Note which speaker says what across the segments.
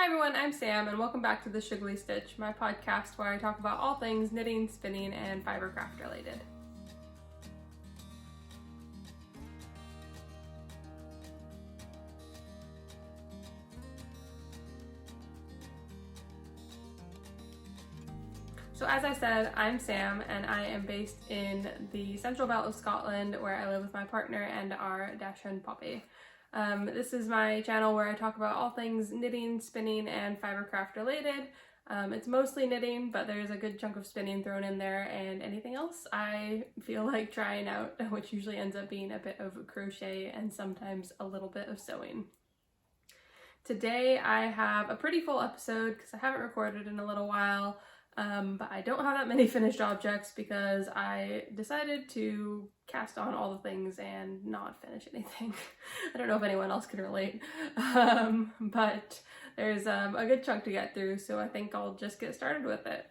Speaker 1: everyone, I'm Sam and welcome back to the Shoogly Stitch, my podcast where I talk about all things knitting, spinning, and fibercraft related. So as I said, I'm Sam and I am based in the central belt of Scotland where I live with my partner and our dachshund Poppy. This is my channel where I talk about all things knitting, spinning, and fibercraft related. It's mostly knitting, but there's a good chunk of spinning thrown in there and anything else I feel like trying out, which usually ends up being a bit of crochet and sometimes a little bit of sewing. Today I have a pretty full episode because I haven't recorded in a little while. But I don't have that many finished objects because I decided to cast on all the things and not finish anything. I don't know if anyone else can relate, but there's a good chunk to get through, so I think I'll just get started with it.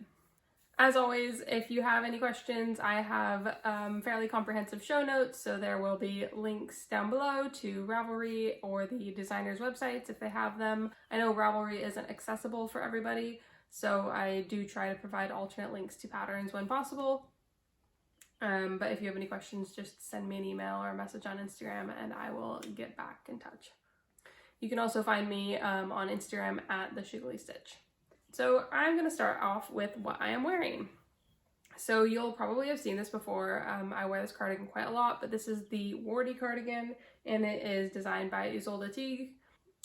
Speaker 1: As always, if you have any questions, I have fairly comprehensive show notes, so there will be links down below to Ravelry or the designers' websites if they have them. I know Ravelry isn't accessible for everybody, so I do try to provide alternate links to patterns when possible. But if you have any questions, just send me an email or a message on Instagram and I will get back in touch. You can also find me on Instagram at the Shoogly Stitch. So I'm going to start off with what I am wearing. So you'll probably have seen this before. I wear this cardigan quite a lot, but this is the Wardie cardigan and it is designed by Ysolda Teague.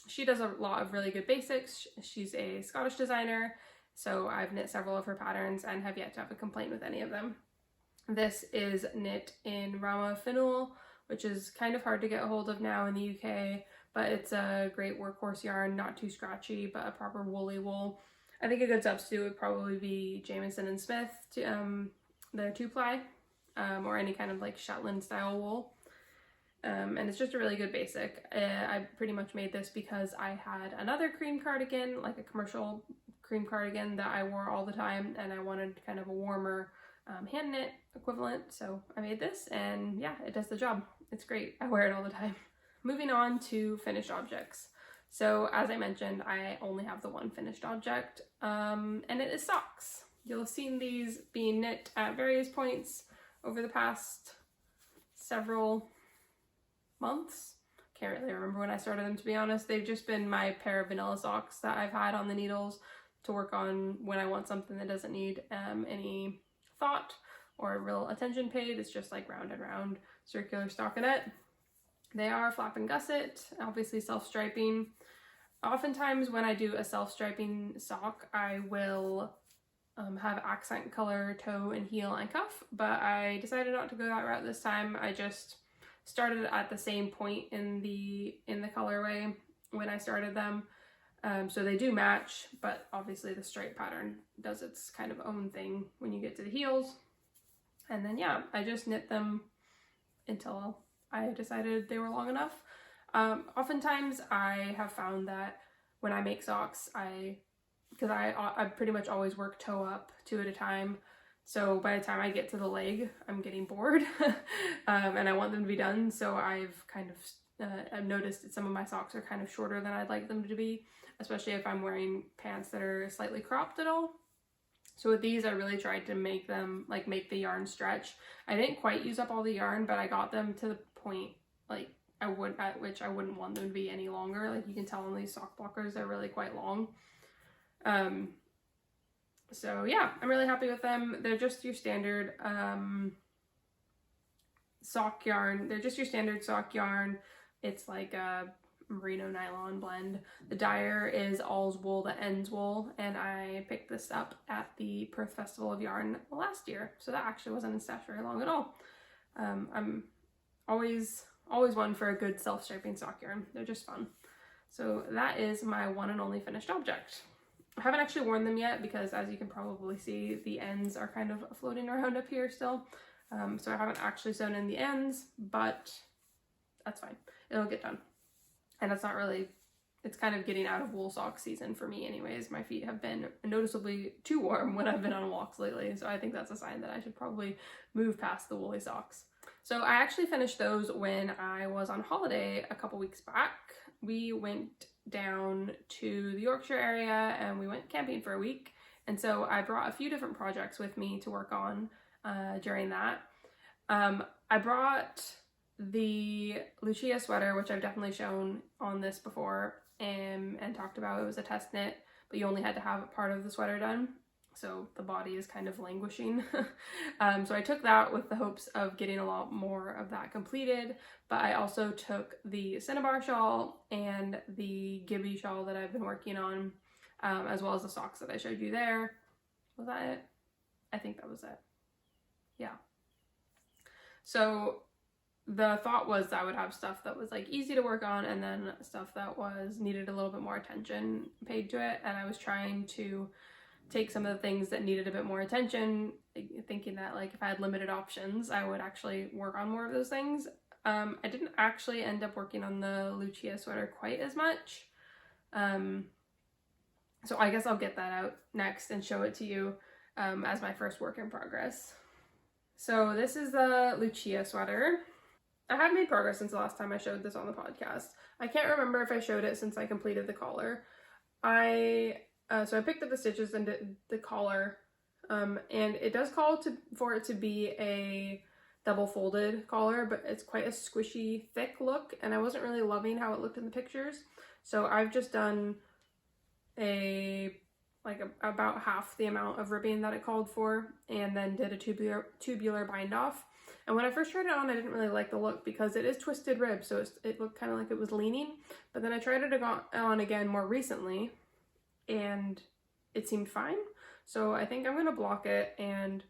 Speaker 1: She does a lot of really good basics. She's a Scottish designer, so I've knit several of her patterns and have yet to have a complaint with any of them. This is knit in Rauma Finull, which is kind of hard to get a hold of now in the UK, but it's a great workhorse yarn, not too scratchy, but a proper woolly wool. I think a good substitute would probably be Jamieson and Smith, their 2-ply, or any kind of like Shetland style wool. And it's just a really good basic. I pretty much made this because I had another cream cardigan, like a commercial cream cardigan that I wore all the time, and I wanted kind of a warmer hand knit equivalent, so I made this, and yeah, it does the job. It's great. I wear it all the time. Moving on to finished objects. So as I mentioned, I only have the one finished object, and it is socks. You'll have seen these being knit at various points over the past several months. Can't really remember when I started them, to be honest. They've just been my pair of vanilla socks that I've had on the needles to work on when I want something that doesn't need any thought or real attention paid. It's just like round and round circular stockinette. They are flap and gusset, obviously self-striping. Oftentimes when I do a self-striping sock, I will have accent color toe and heel and cuff, but I decided not to go that route this time. I just started at the same point in the colorway when I started them. So they do match, but obviously the stripe pattern does its kind of own thing when you get to the heels. And then yeah, I just knit them until I decided they were long enough. Oftentimes I have found that when I make socks, because I pretty much always work toe up 2 at a time. So by the time I get to the leg, I'm getting bored and I want them to be done. So I've kind of I've noticed that some of my socks are kind of shorter than I'd like them to be, especially if I'm wearing pants that are slightly cropped at all. So with these, I really tried to make them, like, make the yarn stretch. I didn't quite use up all the yarn, but I got them to the point, like, at which I wouldn't want them to be any longer. Like, you can tell on these sock blockers, they're really quite long. So yeah, I'm really happy with them. They're just your standard sock yarn. They're just your standard sock yarn. It's like a merino nylon blend. The dyer is all's wool that ends wool, and I picked this up at the Perth Festival of Yarn last year, so that actually wasn't in stash very long at all. I'm always one for a good self-striping sock yarn. They're just fun. So that is my one and only finished object. I haven't actually worn them yet because, as you can probably see, the ends are kind of floating around up here still. So I haven't actually sewn in the ends, but that's fine. It'll get done. And it's not really, it's kind of getting out of wool sock season for me anyways. My feet have been noticeably too warm when I've been on walks lately, so I think that's a sign that I should probably move past the woolly socks. So I actually finished those when I was on holiday a couple weeks back. We went down to the Yorkshire area and we went camping for a week. And so I brought a few different projects with me to work on during that. I brought the Lucia sweater, which I've definitely shown on this before and talked about. It was a test knit, but you only had to have part of the sweater done. So the body is kind of languishing. So I took that with the hopes of getting a lot more of that completed, but I also took the Cinnabar Shawl and the Gibbie Shawl that I've been working on, as well as the socks that I showed you there. Was that it? I think that was it. Yeah. So the thought was I would have stuff that was like easy to work on and then stuff that was needed a little bit more attention paid to it. And I was trying to take some of the things that needed a bit more attention, thinking that like if I had limited options, I would actually work on more of those things. I didn't actually end up working on the Lucia sweater quite as much. So I guess I'll get that out next and show it to you as my first work in progress. So this is the Lucia sweater. I have made progress since the last time I showed this on the podcast. I can't remember if I showed it since I completed the collar. So I picked up the stitches and did the collar, and it does call for it to be a double folded collar, but it's quite a squishy, thick look, and I wasn't really loving how it looked in the pictures. So I've just done about half the amount of ribbing that it called for, and then did a tubular bind off. And when I first tried it on, I didn't really like the look because it is twisted rib, so it looked kind of like it was leaning. But then I tried it on again more recently, and it seemed fine. So I think I'm going to block it and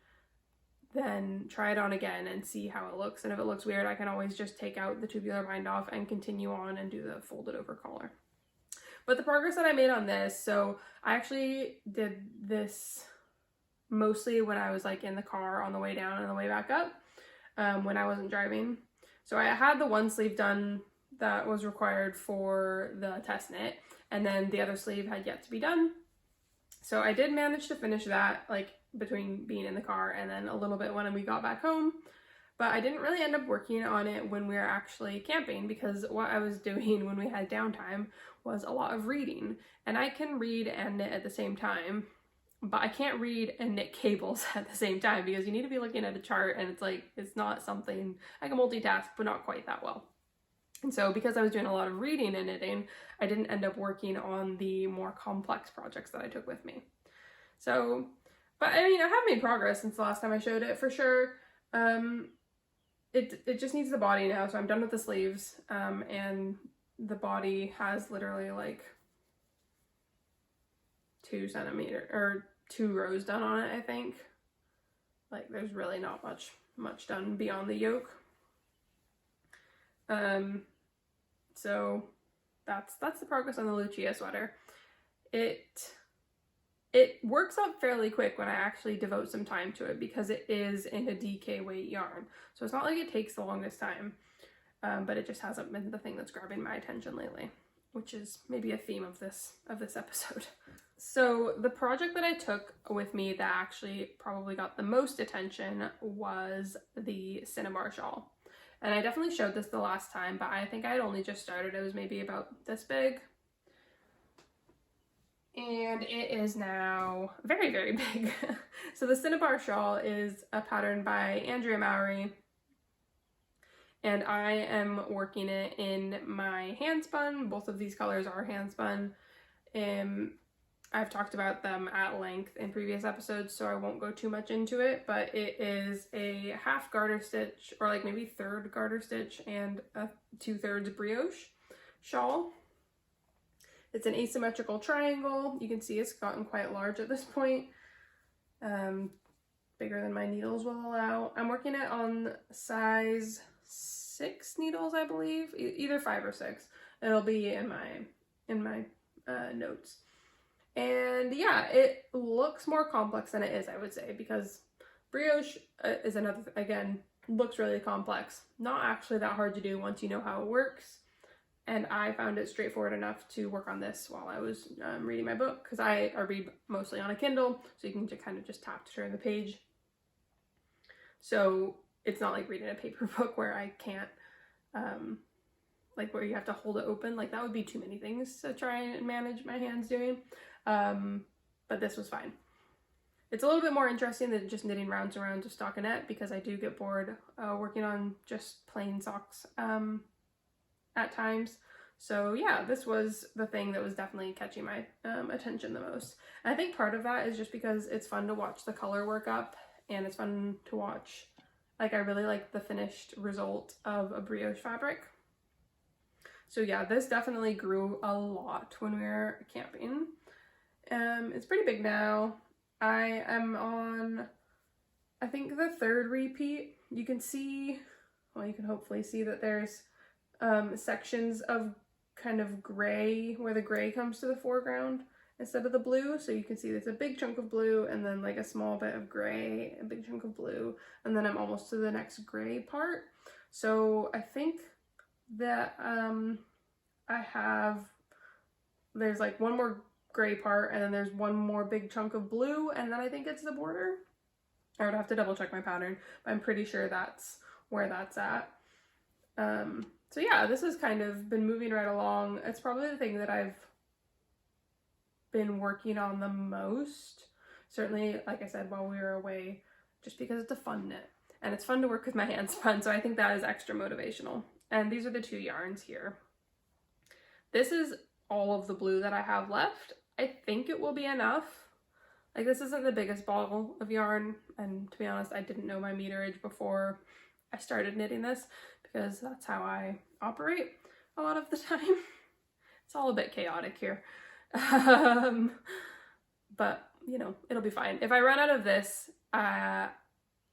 Speaker 1: then try it on again and see how it looks. And if it looks weird, I can always just take out the tubular bind off and continue on and do the folded over collar. But the progress that I made on this, so I actually did this mostly when I was like in the car on the way down and the way back up, when I wasn't driving. So I had the one sleeve done that was required for the test knit, and then the other sleeve had yet to be done. So I did manage to finish that, like between being in the car and then a little bit when we got back home. But I didn't really end up working on it when we were actually camping, because what I was doing when we had downtime was a lot of reading. And I can read and knit at the same time, but I can't read and knit cables at the same time because you need to be looking at a chart, and it's like, it's not something, I can multitask, but not quite that well. And so because I was doing a lot of reading and knitting, I didn't end up working on the more complex projects that I took with me. So, but I mean, I have made progress since the last time I showed it for sure. It just needs the body now, so I'm done with the sleeves, and the body has literally like 2 rows done on it, I think. Like there's really not much done beyond the yoke. So that's the progress on the Lucia sweater. It works up fairly quick when I actually devote some time to it because it is in a DK weight yarn. So it's not like it takes the longest time, but it just hasn't been the thing that's grabbing my attention lately, which is maybe a theme of this episode. So the project that I took with me that actually probably got the most attention was the Cinnabar Shawl. And I definitely showed this the last time, but I think I had only just started. It was maybe about this big. And it is now very, very big. So the Cinnabar Shawl is a pattern by Andrea Mowry, and I am working it in my Handspun. Both of these colors are Handspun. I've talked about them at length in previous episodes, so I won't go too much into it, but it is a half garter stitch, or like maybe third garter stitch, and a 2/3 brioche shawl. It's an asymmetrical triangle. You can see it's gotten quite large at this point. Bigger than my needles will allow. I'm working it on size 6 needles, I believe. Either 5 or 6. It'll be in my notes. And yeah, it looks more complex than it is, I would say, because brioche is another, again, looks really complex. Not actually that hard to do once you know how it works. And I found it straightforward enough to work on this while I was reading my book, because I read mostly on a Kindle, so you can kind of just tap to turn the page. So it's not like reading a paper book where I can't like where you have to hold it open. Like that would be too many things to try and manage my hands doing. But this was fine. It's a little bit more interesting than just knitting rounds and rounds of stockinette, because I do get bored working on just plain socks at times. So yeah, this was the thing that was definitely catching my attention the most. And I think part of that is just because it's fun to watch the color work up, and it's fun to watch, like I really like the finished result of a brioche fabric. So yeah, this definitely grew a lot when we were camping. It's pretty big now. I am on, I think, the 3rd repeat. You can see, well, you can hopefully see that there's sections of kind of gray, where the gray comes to the foreground instead of the blue. So you can see there's a big chunk of blue, and then like a small bit of gray, a big chunk of blue, and then I'm almost to the next gray part. So I think that there's like one more gray part, and then there's one more big chunk of blue, and then I think it's the border. I would have to double check my pattern, but I'm pretty sure that's where that's at. So yeah, this has kind of been moving right along. It's probably the thing that I've been working on the most. Certainly, like I said, while we were away, just because it's a fun knit. And it's fun to work with my handspun, so I think that is extra motivational. And these are the 2 yarns here. This is all of the blue that I have left. I think it will be enough. Like, this isn't the biggest ball of yarn, and to be honest, I didn't know my meterage before I started knitting this, because that's how I operate a lot of the time. It's all a bit chaotic here. But, you know, it'll be fine. If I run out of this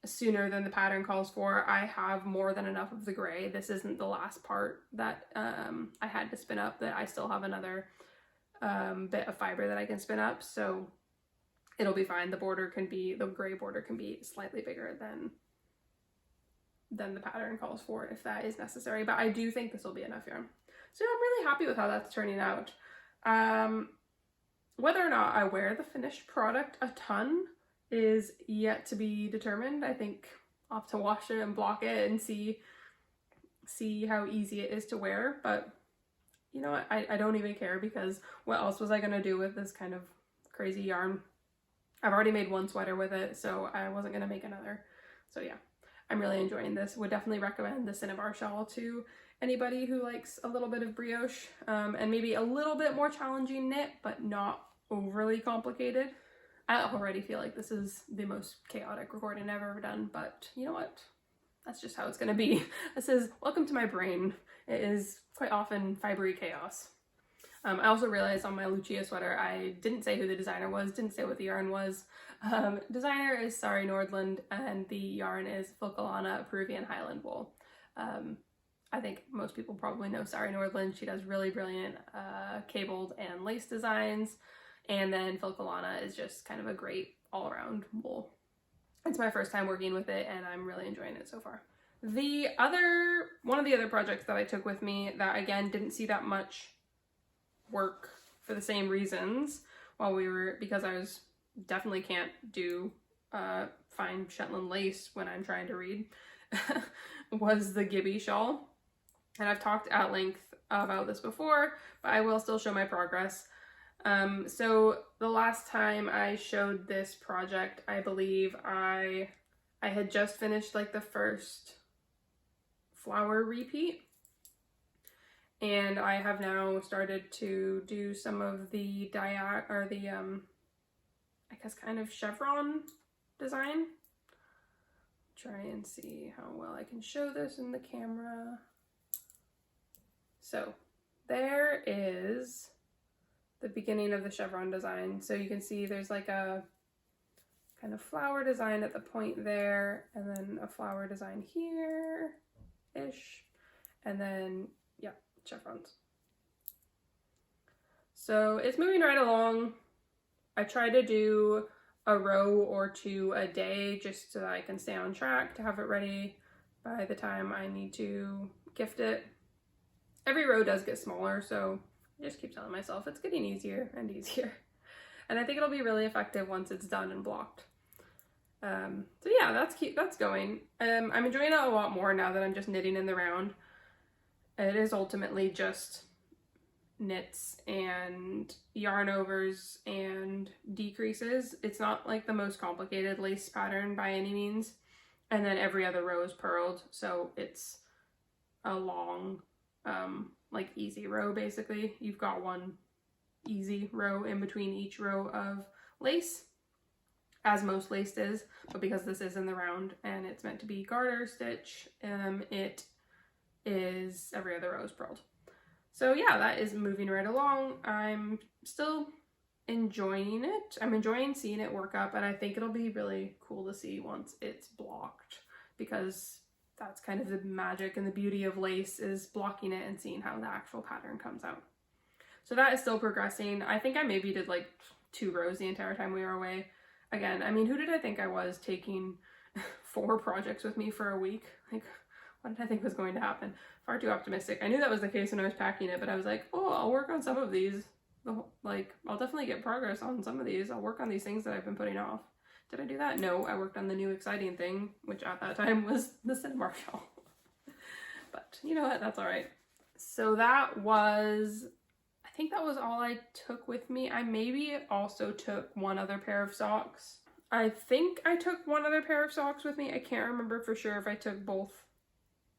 Speaker 1: sooner than the pattern calls for, I have more than enough of the gray. This isn't the last part that I had to spin up, that I still have another bit of fiber that I can spin up, so it'll be fine. The gray border can be slightly bigger than the pattern calls for if that is necessary, but I do think this will be enough yarn. So I'm really happy with how that's turning out. Whether or not I wear the finished product a ton is yet to be determined. I think I'll have to wash it and block it and see how easy it is to wear, but you know what, I don't even care, because what else was I gonna do with this kind of crazy yarn? I've already made 1 sweater with it, so I wasn't gonna make another. So yeah, I'm really enjoying this. Would definitely recommend the Cinnabar Shawl to anybody who likes a little bit of brioche, and maybe a little bit more challenging knit, but not overly complicated. I already feel like this is the most chaotic recording I've ever done, but you know what? That's just how it's gonna be. This is welcome to my brain. It is quite often fibery chaos. I also realized on my Lucia sweater, I didn't say who the designer was, didn't say what the yarn was. Designer is Sari Nordland, and the yarn is Filcolana Peruvian Highland wool. I think most people probably know Sari Nordland. She does really brilliant cabled and lace designs, and then Filcolana is just kind of a great all-around wool. It's my first time working with it, and I'm really enjoying it so far. One of the other projects that I took with me that, again, didn't see that much work for the same reasons because I definitely can't do fine Shetland lace when I'm trying to read, was the Gibbie Shawl. And I've talked at length about this before, but I will still show my progress. So the last time I showed this project, I believe I had just finished like the first flower repeat, and I have now started to do some of the I guess kind of chevron design. Try and see how well I can show this in the camera. So there is the beginning of the chevron design. So you can see there's like a kind of flower design at the point there, and then a flower design here-ish, and then, yeah, chevrons. So it's moving right along. I try to do a row or 2 a day just so that I can stay on track to have it ready by the time I need to gift it. Every row does get smaller, so I just keep telling myself it's getting easier and easier. And I think it'll be really effective once it's done and blocked. So yeah, that's going. I'm enjoying it a lot more now that I'm just knitting in the round. It is ultimately just knits and yarn overs and decreases. It's not like the most complicated lace pattern by any means. And then every other row is purled, so it's a long, like easy row basically. You've got one easy row in between each row of lace, as most lace is, but because this is in the round and it's meant to be garter stitch, it is every other row is purled. So yeah, that is moving right along. I'm still enjoying it. I'm enjoying seeing it work up, and I think it'll be really cool to see once it's blocked, because that's kind of the magic and the beauty of lace, is blocking it and seeing how the actual pattern comes out. So that is still progressing. I think I maybe did like 2 rows the entire time we were away. Again, I mean, who did I think I was, taking 4 projects with me for a week? Like, what did I think was going to happen? Far too optimistic. I knew that was the case when I was packing it, but I was like, oh, I'll work on some of these. Like, I'll definitely get progress on some of these. I'll work on these things that I've been putting off. Did I do that? No, I worked on the new exciting thing, which at that time was the Cinnabar Shawl. But you know what? That's all right. So that was, I think that was all I took with me. I maybe also took one other pair of socks. I think I took one other pair of socks with me. I can't remember for sure if I took both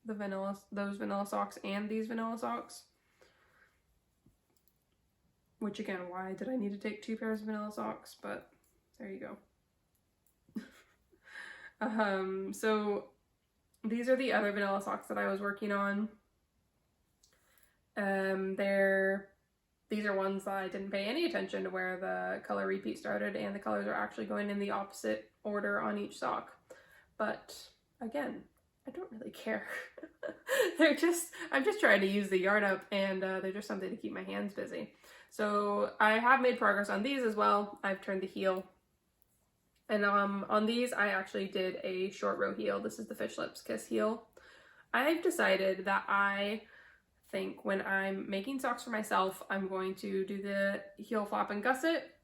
Speaker 1: those vanilla socks and these vanilla socks. Which again, why did I need to take 2 pairs of vanilla socks? But there you go. So these are the other vanilla socks that I was working on. These are ones that I didn't pay any attention to where the color repeat started, and the colors are actually going in the opposite order on each sock. But again, I don't really care. I'm just trying to use the yarn up, and they're just something to keep my hands busy. So I have made progress on these as well. I've turned the heel. And on these, I actually did a short row heel. This is the Fish Lips Kiss heel. I've decided that I think when I'm making socks for myself, I'm going to do the heel flap and gusset.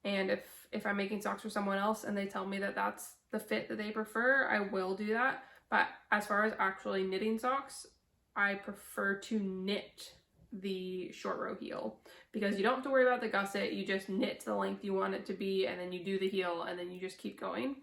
Speaker 1: And if I'm making socks for someone else and they tell me that that's the fit that they prefer, I will do that. But as far as actually knitting socks, I prefer to knit the short row heel, because you don't have to worry about the gusset. You just knit to the length you want it to be, and then you do the heel, and then you just keep going.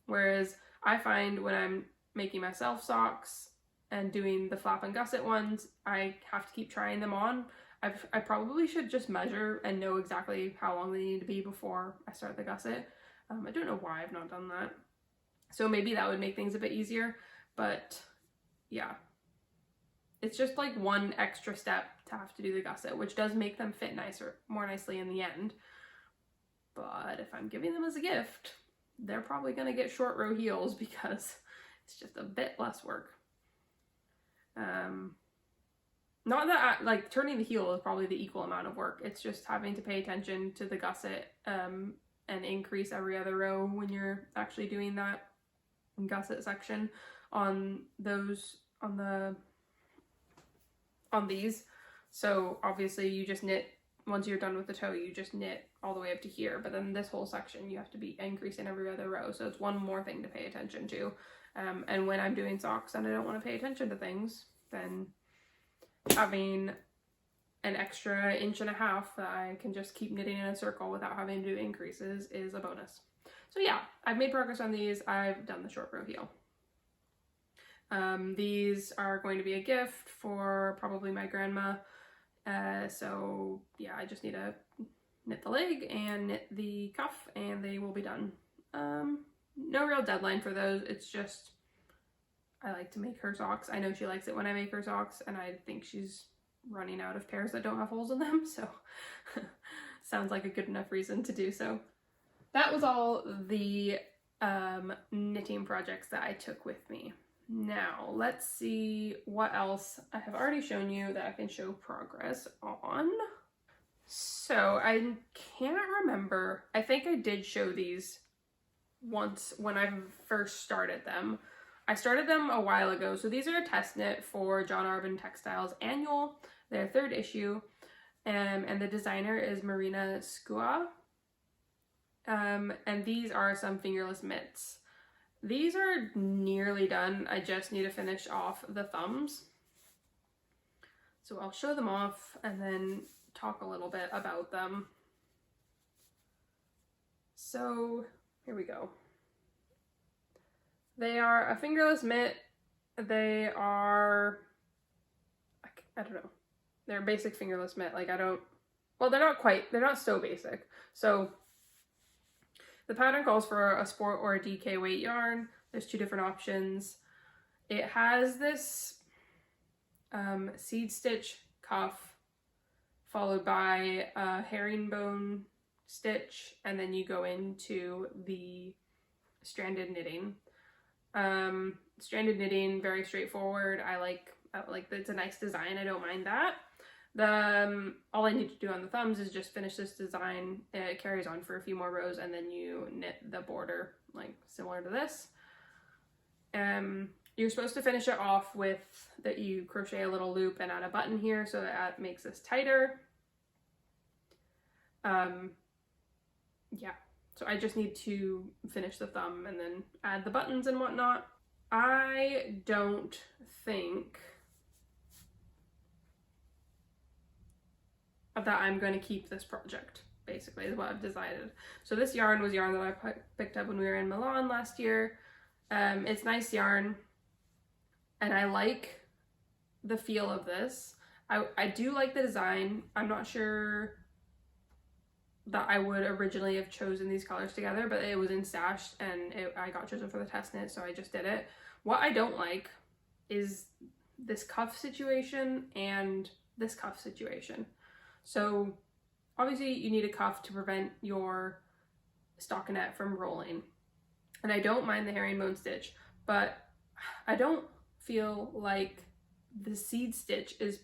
Speaker 1: Whereas I find when I'm making myself socks and doing the flap and gusset ones, I have to keep trying them on. I probably should just measure and know exactly how long they need to be before I start the gusset. I don't know why I've not done that. So maybe that would make things a bit easier, but yeah. It's just like one extra step to have to do the gusset, which does make them fit more nicely in the end. But if I'm giving them as a gift, they're probably going to get short row heels because it's just a bit less work. Not that like turning the heel is probably the equal amount of work. It's just having to pay attention to the gusset and increase every other row when you're actually doing that gusset section on these. So obviously you just knit, once you're done with the toe, you just knit all the way up to here, but then this whole section you have to be increasing every other row, so it's one more thing to pay attention to. And when I'm doing socks and I don't want to pay attention to things, then having an extra 1.5 inches that I can just keep knitting in a circle without having to do increases is a bonus. So yeah, I've made progress on these. I've done the short row heel. These are going to be a gift for probably my grandma. So yeah, I just need to knit the leg and knit the cuff and they will be done. No real deadline for those. It's just, I like to make her socks. I know she likes it when I make her socks, and I think she's running out of pairs that don't have holes in them. So sounds like a good enough reason to do so. That was all the knitting projects that I took with me. Now, let's see what else I have already shown you that I can show progress on. So I can't remember. I think I did show these once when I first started them. I started them a while ago. So these are a test knit for John Arbon Textiles Annual, their 3rd issue. And the designer is Marina Skua. And these are some fingerless mitts. These are nearly done. I just need to finish off the thumbs. So I'll show them off and then talk a little bit about them. So here we go. They are a fingerless mitt. They are, I don't know, they're a basic fingerless mitt. Like well, they're not so basic. So the pattern calls for a sport or a DK weight yarn. There's 2 different options. It has this seed stitch cuff followed by a herringbone stitch, and then you go into the stranded knitting. Stranded knitting, very straightforward. I like it's a nice design. I don't mind that. All I need to do on the thumbs is just finish this design. It carries on for a few more rows, and then you knit the border, like similar to this. You're supposed to finish it off with that you crochet a little loop and add a button here, so that makes this tighter. Yeah, so I just need to finish the thumb and then add the buttons and whatnot. I don't think that I'm going to keep this project, basically, is what I've decided. So this yarn was yarn that I picked up when we were in Milan last year. It's nice yarn, and I like the feel of this. I do like the design. I'm not sure that I would originally have chosen these colors together, but it was in stash and I got chosen for the test knit, so I just did it. What I don't like is this cuff situation and this cuff situation. So obviously you need a cuff to prevent your stockinette from rolling. And I don't mind the herringbone stitch, but I don't feel like the seed stitch is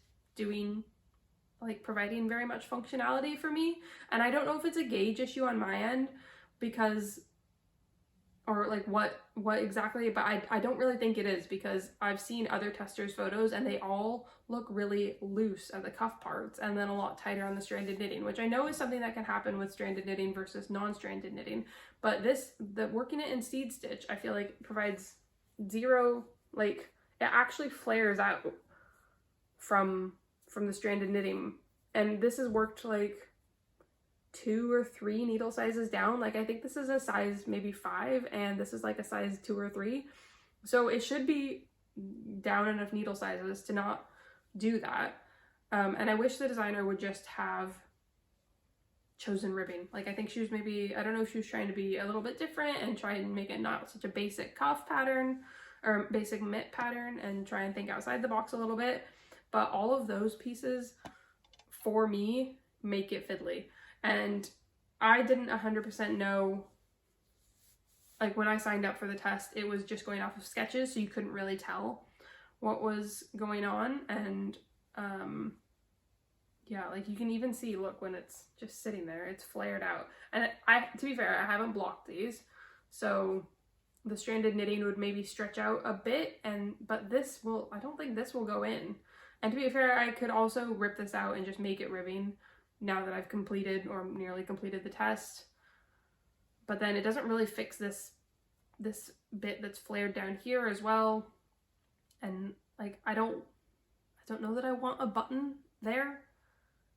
Speaker 1: providing very much functionality for me. And I don't know if it's a gauge issue on my end, because, or like what exactly, but I don't really think it is, because I've seen other testers' photos and they all look really loose at the cuff parts and then a lot tighter on the stranded knitting, which I know is something that can happen with stranded knitting versus non-stranded knitting. But the working it in seed stitch, I feel like provides zero, like it actually flares out from the stranded knitting. And this has worked like 2 or 3 needle sizes down. Like I think this is a size maybe 5 and this is like a size 2 or 3. So it should be down enough needle sizes to not do that. And I wish the designer would just have chosen ribbing. Like I think she was maybe, I don't know if she was trying to be a little bit different and try and make it not such a basic cuff pattern or basic mitt pattern and try and think outside the box a little bit. But all of those pieces for me make it fiddly. And I didn't 100% know, like when I signed up for the test, it was just going off of sketches, so you couldn't really tell what was going on. And yeah, like you can even see, look, when it's just sitting there, it's flared out. And to be fair, I haven't blocked these, so the stranded knitting would maybe stretch out a bit, but this will, I don't think this will go in. And to be fair, I could also rip this out and just make it ribbing now that I've completed or nearly completed the test. But then it doesn't really fix this bit that's flared down here as well. And like, I don't know that I want a button there.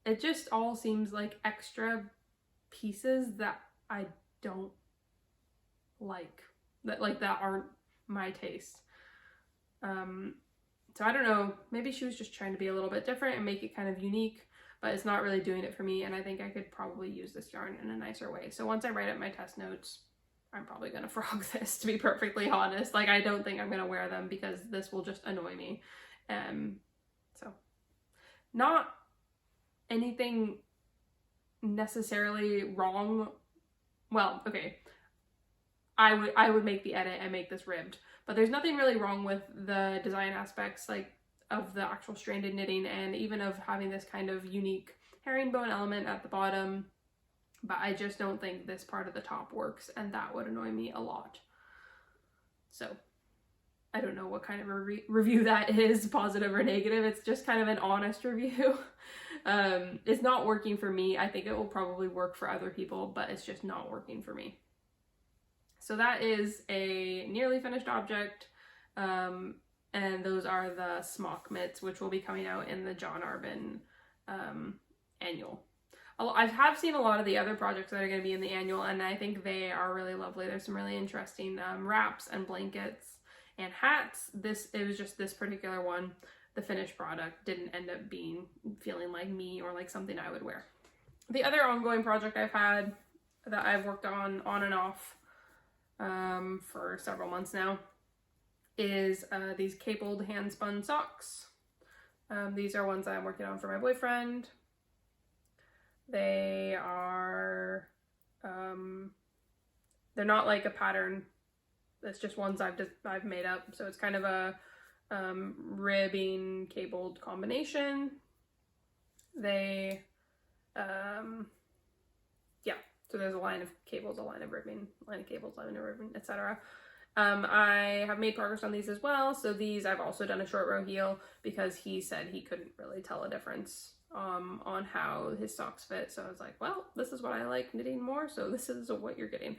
Speaker 1: It just all seems like extra pieces that I don't like, that aren't my taste. So I don't know, maybe she was just trying to be a little bit different and make it kind of unique, but it's not really doing it for me, and I think I could probably use this yarn in a nicer way. So once I write up my test notes, I'm probably gonna frog this, to be perfectly honest. Like, I don't think I'm gonna wear them because this will just annoy me. So not anything necessarily wrong. Well, okay, I would make the edit and make this ribbed, but there's nothing really wrong with the design aspects, like of the actual stranded knitting, and even of having this kind of unique herringbone element at the bottom. But I just don't think this part of the top works, and that would annoy me a lot. So I don't know what kind of a review that is, positive or negative. It's just kind of an honest review. It's not working for me. I think it will probably work for other people, but it's just not working for me. So that is a nearly finished object. and those are the Smock Mitts, which will be coming out in the John Arbon Annual. I have seen a lot of the other projects that are going to be in the annual, and I think they are really lovely. There's some really interesting wraps and blankets and hats. It was just this particular one, the finished product, didn't end up feeling like me or like something I would wear. The other ongoing project I've had that I've worked on and off for several months now is these cabled handspun socks. These are ones that I'm working on for my boyfriend. They are, they're not like a pattern. It's just ones I've made up. So it's kind of a ribbing cabled combination. They, yeah, so there's a line of cables, a line of ribbing, line of cables, line of ribbing, etc. I have made progress on these as well. So these I've also done a short row heel because he said he couldn't really tell a difference on how his socks fit. So I was like, well, this is what I like knitting more, so this is what you're getting.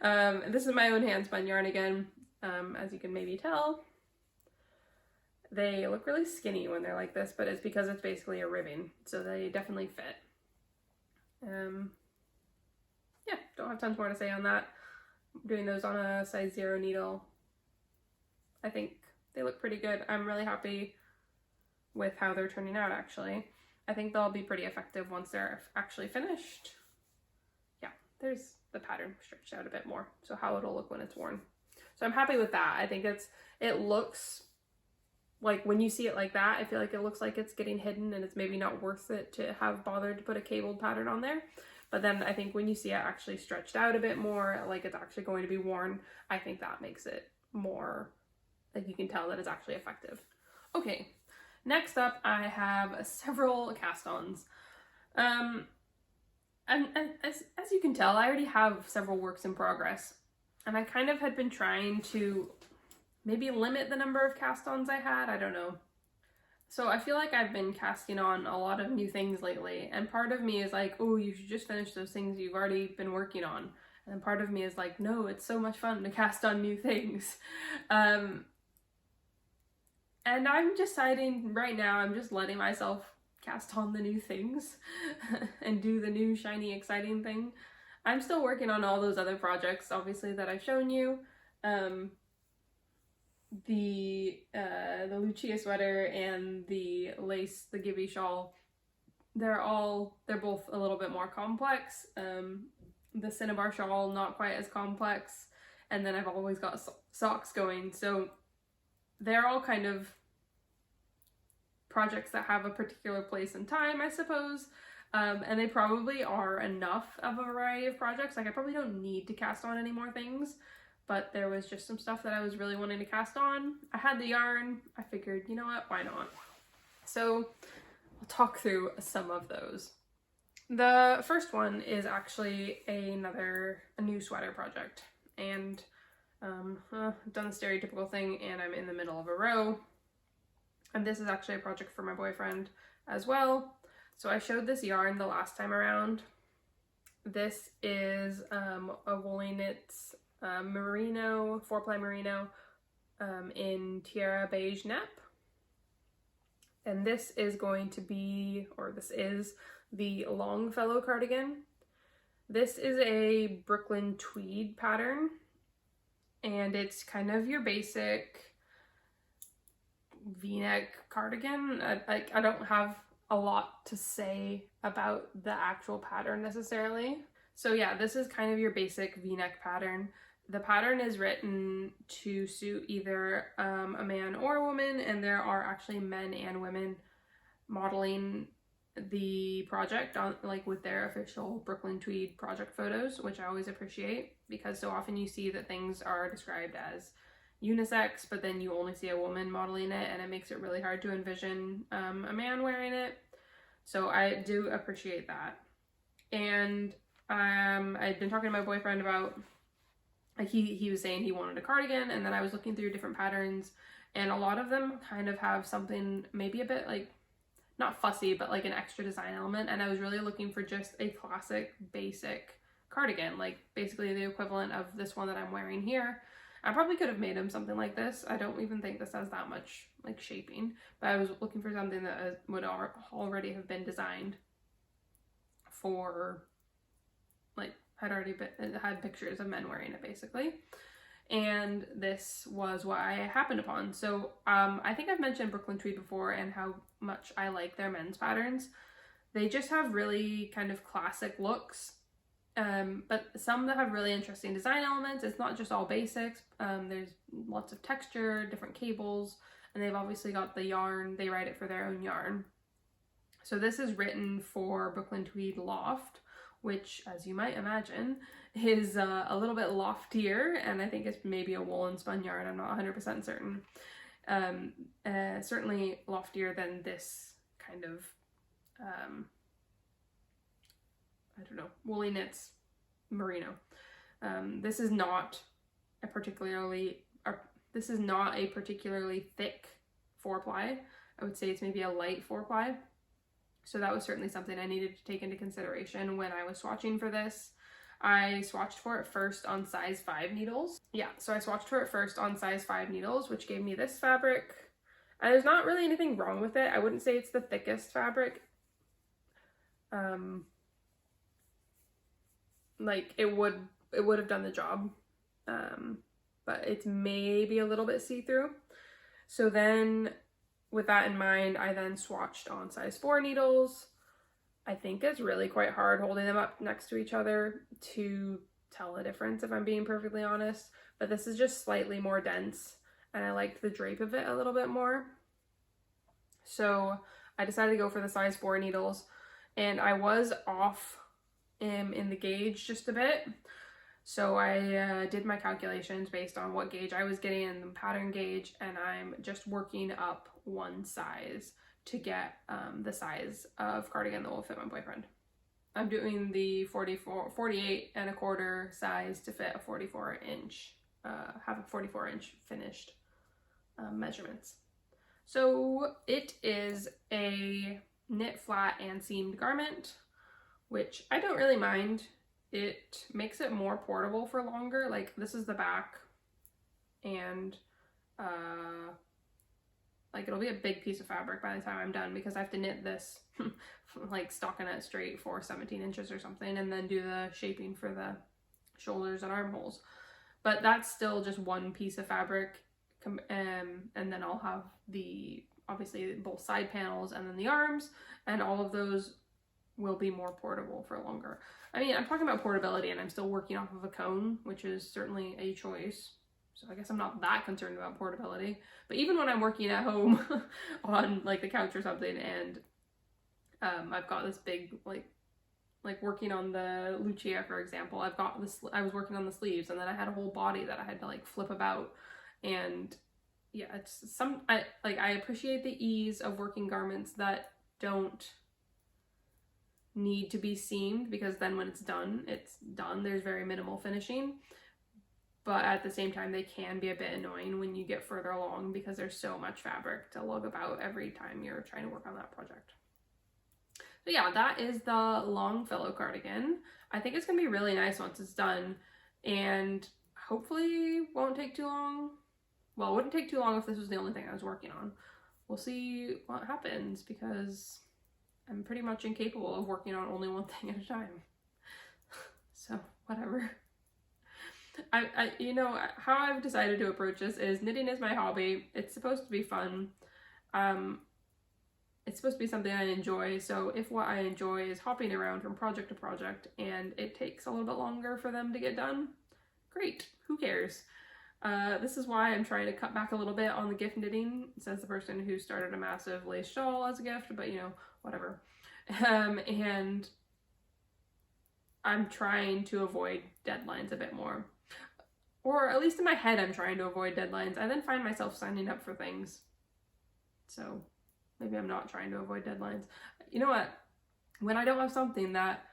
Speaker 1: This is my own handspun yarn again. As you can maybe tell, they look really skinny when they're like this, but it's because it's basically a ribbing, so they definitely fit. Yeah, don't have tons more to say on that. I'm doing those on a size 0 needle. I think they look pretty good. I'm really happy with how they're turning out, actually. I think they'll be pretty effective once they're actually finished. Yeah, there's the pattern stretched out a bit more, so how it'll look when it's worn. So I'm happy with that. I think it looks like, when you see it like that, I feel like it looks like it's getting hidden and it's maybe not worth it to have bothered to put a cabled pattern on there. But then I think when you see it actually stretched out a bit more, like it's actually going to be worn, I think that makes it more, like you can tell that it's actually effective. Okay. Next up, I have several cast-ons. And as you can tell, I already have several works in progress. And I kind of had been trying to maybe limit the number of cast-ons I had. I don't know. So I feel like I've been casting on a lot of new things lately. And part of me is like, oh, you should just finish those things you've already been working on. And then part of me is like, no, it's so much fun to cast on new things. And I'm deciding right now, I'm just letting myself cast on the new things and do the new shiny exciting thing. I'm still working on all those other projects, obviously, that I've shown you. The Lucia sweater and the lace, the Gibbie Shawl, they're both a little bit more complex. The Cinnabar Shawl, not quite as complex. And then I've always got socks going. So they're all kind of projects that have a particular place and time, I suppose. And they probably are enough of a variety of projects. Like, I probably don't need to cast on any more things, but there was just some stuff that I was really wanting to cast on. I had the yarn. I figured, you know what, why not? So I'll talk through some of those. The first one is actually a new sweater project. And I've done the stereotypical thing and I'm in the middle of a row. And this is actually a project for my boyfriend as well. So I showed this yarn the last time around. This is a Woolly Knits merino, 4-ply merino in Tierra Beige Nep. And this is going to be, or this is the Longfellow Cardigan. This is a Brooklyn tweed pattern. And it's kind of your basic V-neck cardigan. I don't have a lot to say about the actual pattern necessarily. So yeah, this is kind of your basic V-neck pattern. The pattern is written to suit either a man or a woman, and there are actually men and women modeling the project on, like, with their official Brooklyn Tweed project photos, which I always appreciate, because so often you see that things are described as unisex, but then you only see a woman modeling it, and it makes it really hard to envision a man wearing it. So I do appreciate that. And I'd been talking to my boyfriend about, like, he was saying he wanted a cardigan, and then I was looking through different patterns, and a lot of them kind of have something maybe a bit like, not fussy, but like an extra design element, and I was really looking for just a classic basic cardigan, like basically the equivalent of this one that I'm wearing here. I probably could have made him something like this. I don't even think this has that much like shaping, but I was looking for something that would already have been designed for, like, had pictures of men wearing it basically. And this was what I happened upon. So I think I've mentioned Brooklyn Tweed before and how much I like their men's patterns. They just have really kind of classic looks, but some that have really interesting design elements. It's not just all basics. There's lots of texture, different cables, and they've obviously got the yarn. They write it for their own yarn. So this is written for Brooklyn Tweed Loft, which, as you might imagine, is a little bit loftier, and I think it's maybe a woolen spun yarn. I'm not 100% certain. Certainly loftier than this kind of, I don't know, Woolly Knits merino. This is not a particularly thick 4-ply. I would say it's maybe a light 4-ply. So that was certainly something I needed to take into consideration when I was swatching for this. I swatched for it first on size 5 needles. Yeah, so I swatched for it first on size 5 needles, which gave me this fabric. And there's not really anything wrong with it. I wouldn't say it's the thickest fabric. Like it would have done the job. But it's maybe a little bit see-through. So then, with that in mind, I then swatched on size 4 needles. I think it's really quite hard holding them up next to each other to tell the difference, if I'm being perfectly honest. But this is just slightly more dense, and I liked the drape of it a little bit more. So I decided to go for the size 4 needles, and I was off in the gauge just a bit. So I did my calculations based on what gauge I was getting in the pattern gauge, and I'm just working up one size to get the size of cardigan that will fit my boyfriend. I'm doing the 48 and a quarter size to fit a 44 inch, have a 44 inch finished measurements. So it is a knit flat and seamed garment, which I don't really mind. It makes it more portable for longer. Like, this is the back, and like, it'll be a big piece of fabric by the time I'm done, because I have to knit this like stockinette straight for 17 inches or something, and then do the shaping for the shoulders and armholes. But that's still just one piece of fabric, and then I'll have obviously both side panels and then the arms, and all of those will be more portable for longer. I mean, I'm talking about portability, and I'm still working off of a cone, which is certainly a choice. So I guess I'm not that concerned about portability. But even when I'm working at home on like the couch or something, and I've got this big, like working on the Lucia, for example, I've got this, I was working on the sleeves, and then I had a whole body that I had to like flip about. And yeah, it's I appreciate the ease of working garments that don't need to be seamed, because then when it's done, there's very minimal finishing. But at the same time, they can be a bit annoying when you get further along, because there's so much fabric to lug about every time you're trying to work on that project. So yeah, that is the Longfellow cardigan. I think it's gonna be really nice once it's done, and hopefully won't take too long. Well, it wouldn't take too long if this was the only thing I was working on. We'll see what happens, because I'm pretty much incapable of working on only one thing at a time. So whatever. I you know, how I've decided to approach this is knitting is my hobby. It's supposed to be fun. It's supposed to be something I enjoy. So if what I enjoy is hopping around from project to project and it takes a little bit longer for them to get done, great, who cares? This is why I'm trying to cut back a little bit on the gift knitting, says the person who started a massive lace shawl as a gift, but you know, whatever. And I'm trying to avoid deadlines a bit more. Or at least in my head, I'm trying to avoid deadlines. I then find myself signing up for things. So maybe I'm not trying to avoid deadlines. You know what? When I don't have something that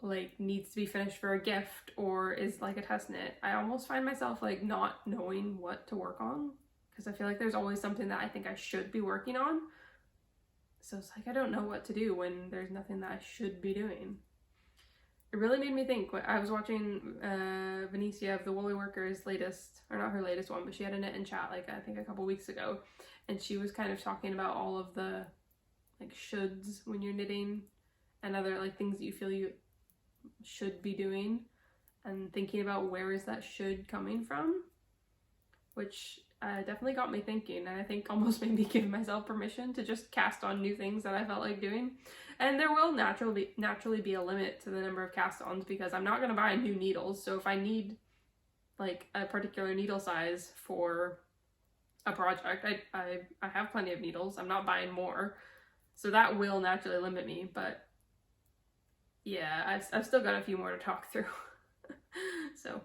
Speaker 1: like needs to be finished for a gift or is like a test knit, I almost find myself like not knowing what to work on, because I feel like there's always something that I think I should be working on. So it's like I don't know what to do when there's nothing that I should be doing. it really made me think. I was watching Venetia of the Woolly Workers latest, or not her latest one, but she had a knit and chat like I think a couple weeks ago, and she was kind of talking about all of the like shoulds when you're knitting and other like things that you feel you should be doing, and thinking about where is that should coming from, which definitely got me thinking, and I think almost made me give myself permission to just cast on new things that I felt like doing. And there will naturally be a limit to the number of cast-ons, because I'm not going to buy new needles. So if I need like a particular needle size for a project, I have plenty of needles. I'm not buying more, so that will naturally limit me. But yeah, I've still got a few more to talk through. So,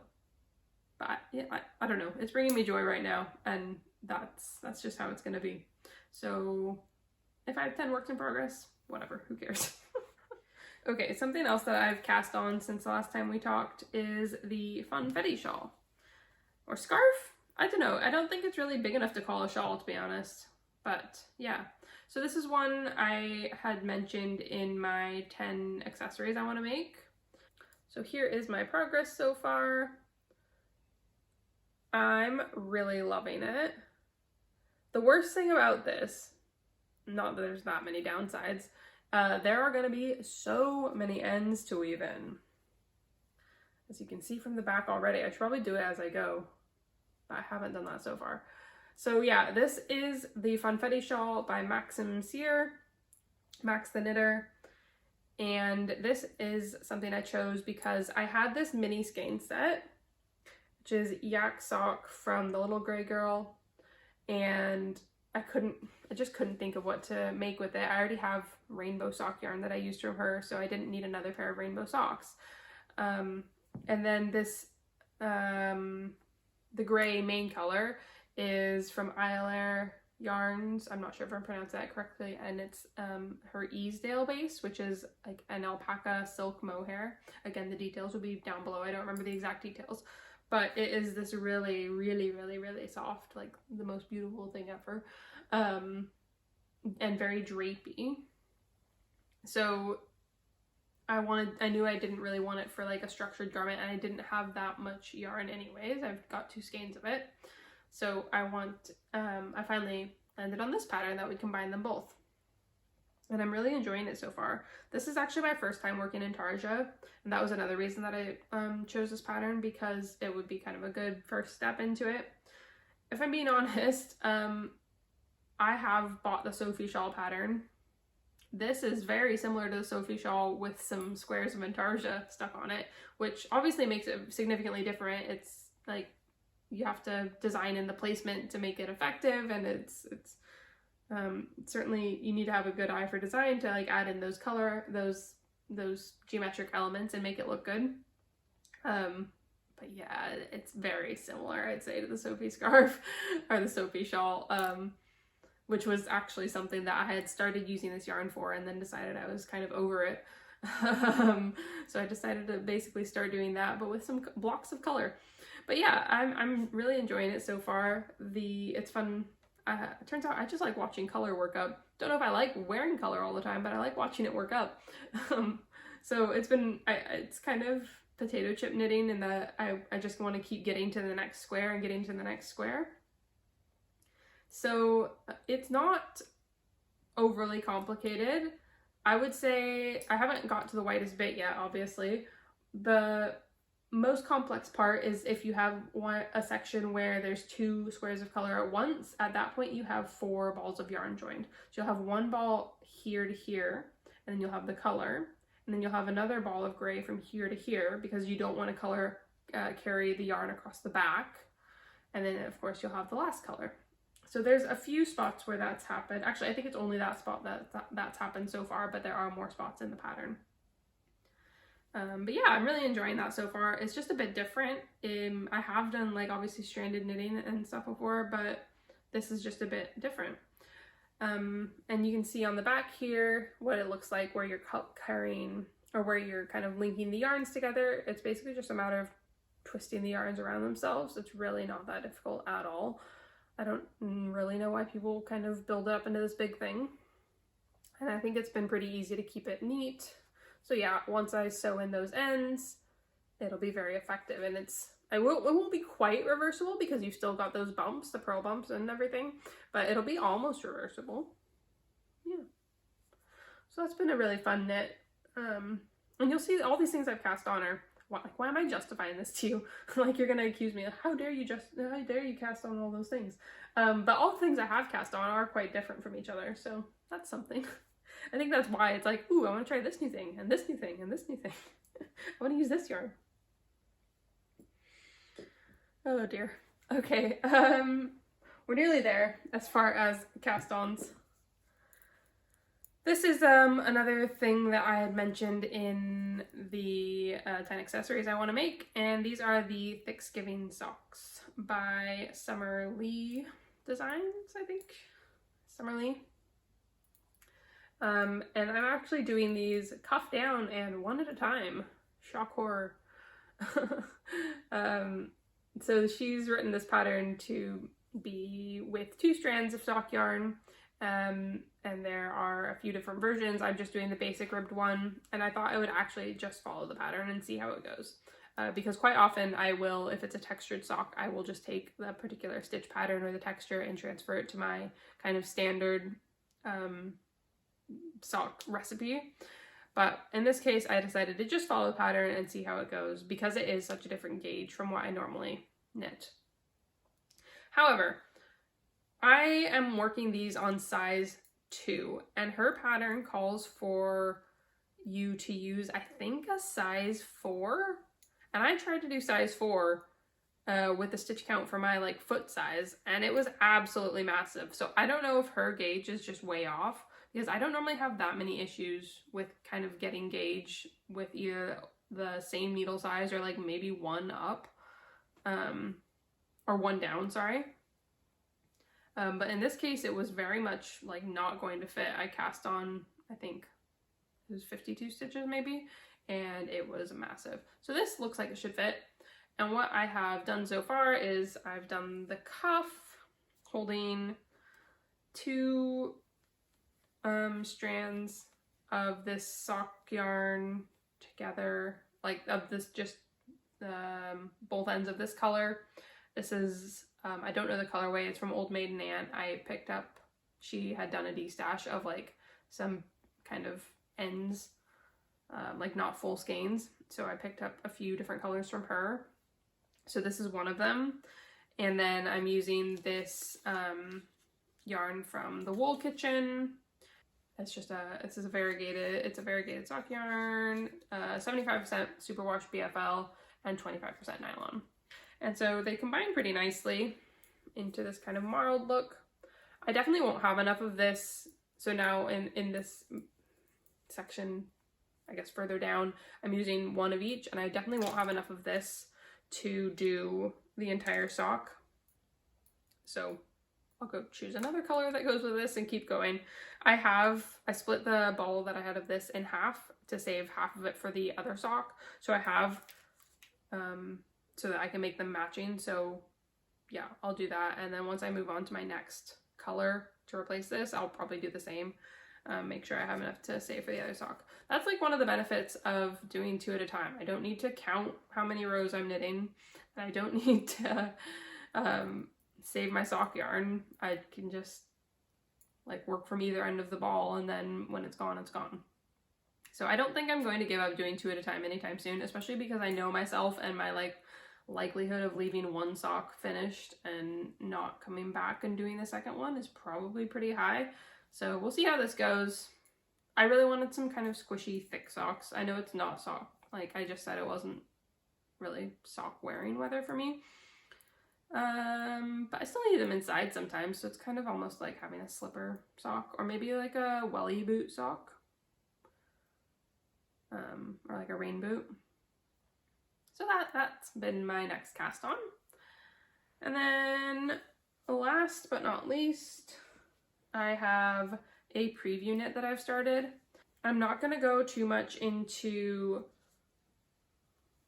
Speaker 1: but yeah, I don't know. It's bringing me joy right now, and that's just how it's gonna be. So if I have 10 works in progress, whatever, who cares? Okay, something else that I've cast on since the last time we talked is the Funfetti Shawl. Or scarf? I don't know. I don't think it's really big enough to call a shawl, to be honest. But yeah. So this is one I had mentioned in my 10 accessories I want to make. So here is my progress so far. I'm really loving it. The worst thing about this, not that there's that many downsides, there are going to be so many ends to weave in. As you can see from the back already, I should probably do it as I go, but I haven't done that so far. So yeah, this is the Funfetti Shawl by Maxim Cyr, Max the Knitter. And this is something I chose because I had this mini skein set, which is Yak Sock from the Little Grey Girl, and I just couldn't think of what to make with it. I already have rainbow sock yarn that I used from her, so I didn't need another pair of rainbow socks. And then this, the gray main color is from Islair Yarns. I'm not sure if I'm pronouncing that correctly, and it's her Easedale base, which is like an alpaca silk mohair. Again, the details will be down below. I don't remember the exact details, but it is this really, really, really, really soft, like the most beautiful thing ever, and very drapey. So I knew I didn't really want it for like a structured garment, and I didn't have that much yarn anyways. I've got 2 skeins of it. So I finally landed on this pattern that would combine them both. And I'm really enjoying it so far. This is actually my first time working in Tarja, and that was another reason that I chose this pattern, because it would be kind of a good first step into it. If I'm being honest, I have bought the Sophie Shawl pattern. This is very similar to the Sophie Shawl with some squares of Intarsia stuck on it, which obviously makes it significantly different. It's like you have to design in the placement to make it effective, and it's certainly you need to have a good eye for design to like add in those geometric elements and make it look good. But yeah, it's very similar, I'd say, to the Sophie scarf or the Sophie shawl, which was actually something that I had started using this yarn for and then decided I was kind of over it. So I decided to basically start doing that, but with some blocks of color. But yeah, I'm really enjoying it so far. It's fun. It turns out I just like watching color work up. Don't know if I like wearing color all the time, but I like watching it work up. So it's kind of potato chip knitting in that I just want to keep getting to the next square and getting to the next square. So it's not overly complicated. I would say I haven't got to the whitest bit yet, obviously. The most complex part is if you have a section where there's 2 squares of color at once. At that point you have 4 balls of yarn joined. So you'll have 1 ball here to here, and then you'll have the color, and then you'll have another ball of gray from here to here, because you don't want to color carry the yarn across the back, and then of course you'll have the last color. So there's a few spots where that's happened. Actually, I think it's only that spot that's happened so far, but there are more spots in the pattern. But yeah, I'm really enjoying that so far. It's just a bit different. I have done like obviously stranded knitting and stuff before, but this is just a bit different. And you can see on the back here what it looks like where you're carrying, or where you're kind of linking the yarns together. It's basically just a matter of twisting the yarns around themselves. It's really not that difficult at all. I don't really know why people kind of build it up into this big thing. And I think it's been pretty easy to keep it neat. So yeah, once I sew in those ends, it'll be very effective, and it won't be quite reversible because you've still got those bumps, the purl bumps and everything, but it'll be almost reversible. Yeah. So that's been a really fun knit. And you'll see all these things I've cast on are, like, why am I justifying this to you? Like, you're gonna accuse me of, how dare you cast on all those things? But all the things I have cast on are quite different from each other, so that's something. I think that's why it's like, ooh, I want to try this new thing, and this new thing, and this new thing. I want to use this yarn. Oh dear. Okay, we're nearly there as far as cast-ons. This is another thing that I had mentioned in the 10 accessories I want to make, and these are the Thicksgiving Socks by Summer Lee Designs, I think. Summer Lee. And I'm actually doing these cuff down and one at a time. Shock horror. So she's written this pattern to be with 2 strands of sock yarn, and there are a few different versions. I'm just doing the basic ribbed one, and I thought I would actually just follow the pattern and see how it goes. Because quite often I will, if it's a textured sock, I will just take the particular stitch pattern or the texture and transfer it to my kind of standard sock recipe. But in this case, I decided to just follow the pattern and see how it goes because it is such a different gauge from what I normally knit. However, I am working these on size 2, and her pattern calls for you to use, I think, a size 4. And I tried to do size 4 with the stitch count for my like foot size, and it was absolutely massive. So I don't know if her gauge is just way off, because I don't normally have that many issues with kind of getting gauge with either the same needle size or like maybe one up, or one down, sorry. But in this case, it was very much like not going to fit. I cast on, I think it was 52 stitches maybe, and it was massive. So this looks like it should fit. And what I have done so far is I've done the cuff holding 2 strands of this sock yarn together, like of this, just both ends of this color. This is, I don't know the colorway, it's from Old Maiden Aunt. I picked up, she had done a de-stash of like some kind of ends, like not full skeins. So I picked up a few different colors from her. So this is one of them. And then I'm using this yarn from the Wool Kitchen. It's just it's a variegated sock yarn, 75% superwash BFL and 25% nylon. And so they combine pretty nicely into this kind of marled look. I definitely won't have enough of this. So now in this section, I guess further down, I'm using one of each, and I definitely won't have enough of this to do the entire sock. So I'll go choose another color that goes with this and keep going. I split the ball that I had of this in half to save half of it for the other sock. So I have, so that I can make them matching. So yeah, I'll do that. And then once I move on to my next color to replace this, I'll probably do the same. Make sure I have enough to save for the other sock. That's like one of the benefits of doing 2 at a time. I don't need to count how many rows I'm knitting, and I don't need to save my sock yarn. I can just like work from either end of the ball, and then when it's gone, it's gone. So I don't think I'm going to give up doing 2 at a time anytime soon, especially because I know myself, and my like likelihood of leaving one sock finished and not coming back and doing the second one is probably pretty high. So we'll see how this goes. I really wanted some kind of squishy thick socks. I know it's not sock, like I just said, it wasn't really sock wearing weather for me. But I still need them inside sometimes, so it's kind of almost like having a slipper sock, or maybe like a welly boot sock, or like a rain boot. So that's been my next cast on. And then last but not least, I have a preview knit that I've started. I'm not going to go too much into